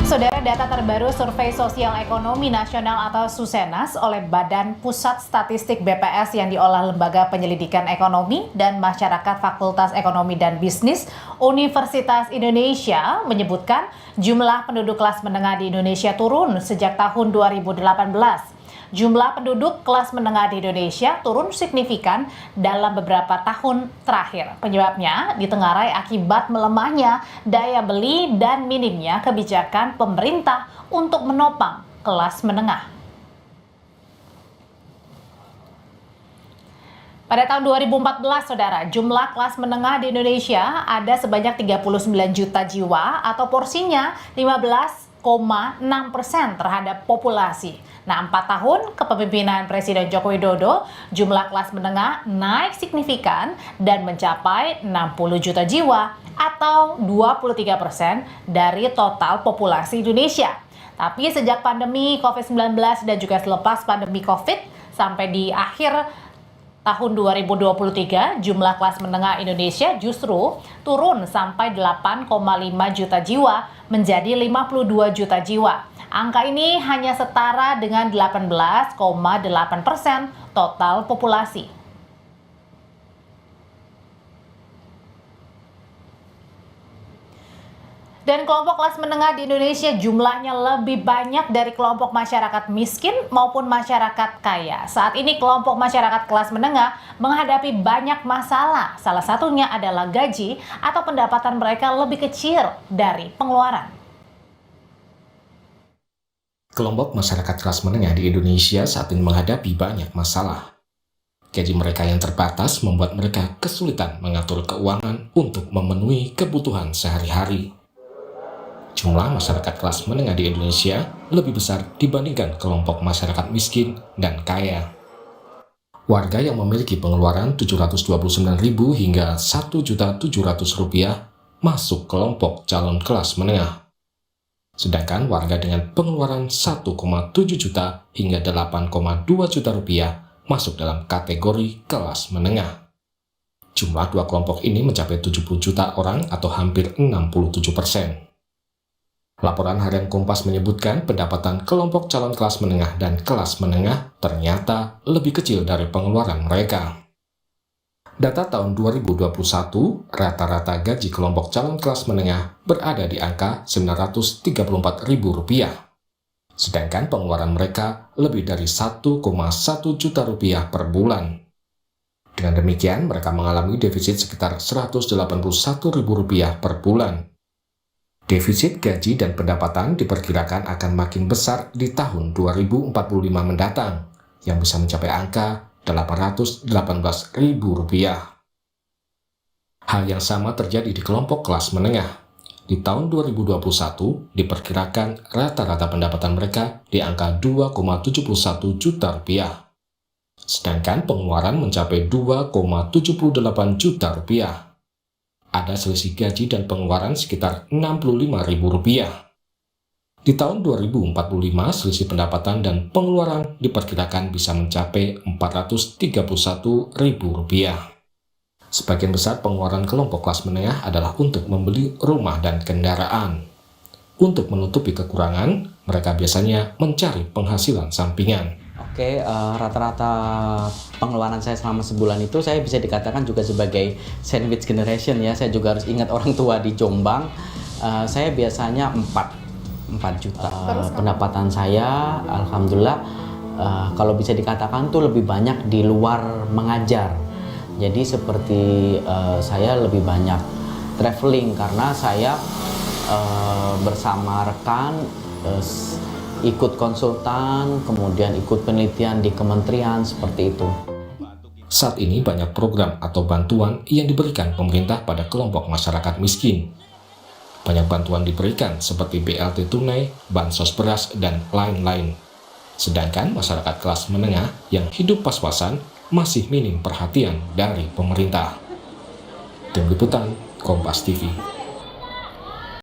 Saudara, data terbaru Survei Sosial Ekonomi Nasional atau Susenas oleh Badan Pusat Statistik BPS yang diolah Lembaga Penyelidikan Ekonomi dan Masyarakat Fakultas Ekonomi dan Bisnis Universitas Indonesia menyebutkan jumlah penduduk kelas menengah di Indonesia turun sejak tahun 2018. Jumlah penduduk kelas menengah di Indonesia turun signifikan dalam beberapa tahun terakhir. Penyebabnya ditengarai akibat melemahnya daya beli dan minimnya kebijakan pemerintah untuk menopang kelas menengah. Pada tahun 2014, Saudara, jumlah kelas menengah di Indonesia ada sebanyak 39 juta jiwa atau porsinya 15,6% terhadap populasi. Nah, 4 tahun kepemimpinan Presiden Joko Widodo, jumlah kelas menengah naik signifikan dan mencapai 60 juta jiwa atau 23% dari total populasi Indonesia. Tapi sejak pandemi COVID-19 dan juga selepas pandemi COVID sampai di akhir tahun 2023, jumlah kelas menengah Indonesia justru turun sampai 8,5 juta jiwa menjadi 52 juta jiwa. Angka ini hanya setara dengan 18,8% total populasi. Dan kelompok kelas menengah di Indonesia jumlahnya lebih banyak dari kelompok masyarakat miskin maupun masyarakat kaya. Saat ini kelompok masyarakat kelas menengah menghadapi banyak masalah. Salah satunya adalah gaji atau pendapatan mereka lebih kecil dari pengeluaran. Kelompok masyarakat kelas menengah di Indonesia saat ini menghadapi banyak masalah. Gaji mereka yang terbatas membuat mereka kesulitan mengatur keuangan untuk memenuhi kebutuhan sehari-hari. Jumlah masyarakat kelas menengah di Indonesia lebih besar dibandingkan kelompok masyarakat miskin dan kaya. Warga yang memiliki pengeluaran Rp729.000 hingga Rp1.700.000 masuk kelompok calon kelas menengah. Sedangkan warga dengan pengeluaran 1,7 juta hingga 8,2 juta rupiah masuk dalam kategori kelas menengah. Jumlah dua kelompok ini mencapai 70 juta orang atau hampir 67%. Laporan harian Kompas menyebutkan pendapatan kelompok calon kelas menengah dan kelas menengah ternyata lebih kecil dari pengeluaran mereka. Data tahun 2021, rata-rata gaji kelompok calon kelas menengah berada di angka Rp934.000. Sedangkan pengeluaran mereka lebih dari Rp1,1 juta per bulan. Dengan demikian, mereka mengalami defisit sekitar Rp181.000 per bulan. Defisit gaji dan pendapatan diperkirakan akan makin besar di tahun 2045 mendatang, yang bisa mencapai angka Rp818.000. Hal yang sama terjadi di kelompok kelas menengah. Di tahun 2021, diperkirakan rata-rata pendapatan mereka di angka Rp2,71 juta. Sedangkan pengeluaran mencapai Rp2,78 juta. Ada selisih gaji dan pengeluaran sekitar Rp65.000. Di tahun 2045, selisih pendapatan dan pengeluaran diperkirakan bisa mencapai Rp431.000. Sebagian besar pengeluaran kelompok kelas menengah adalah untuk membeli rumah dan kendaraan. Untuk menutupi kekurangan, mereka biasanya mencari penghasilan sampingan. Oke, rata-rata pengeluaran saya selama sebulan itu saya bisa dikatakan juga sebagai sandwich generation ya. Saya juga harus ingat orang tua di Jombang. Saya biasanya 4 juta. Pendapatan saya, alhamdulillah, kalau bisa dikatakan tuh lebih banyak di luar mengajar. Jadi seperti saya lebih banyak traveling karena saya bersama rekan ikut konsultan, kemudian ikut penelitian di kementerian, seperti itu. Saat ini banyak program atau bantuan yang diberikan pemerintah pada kelompok masyarakat miskin. Banyak bantuan diberikan seperti BLT tunai, bansos beras, dan lain-lain. Sedangkan masyarakat kelas menengah yang hidup pas-pasan masih minim perhatian dari pemerintah. Tim Liputan, Kompas TV.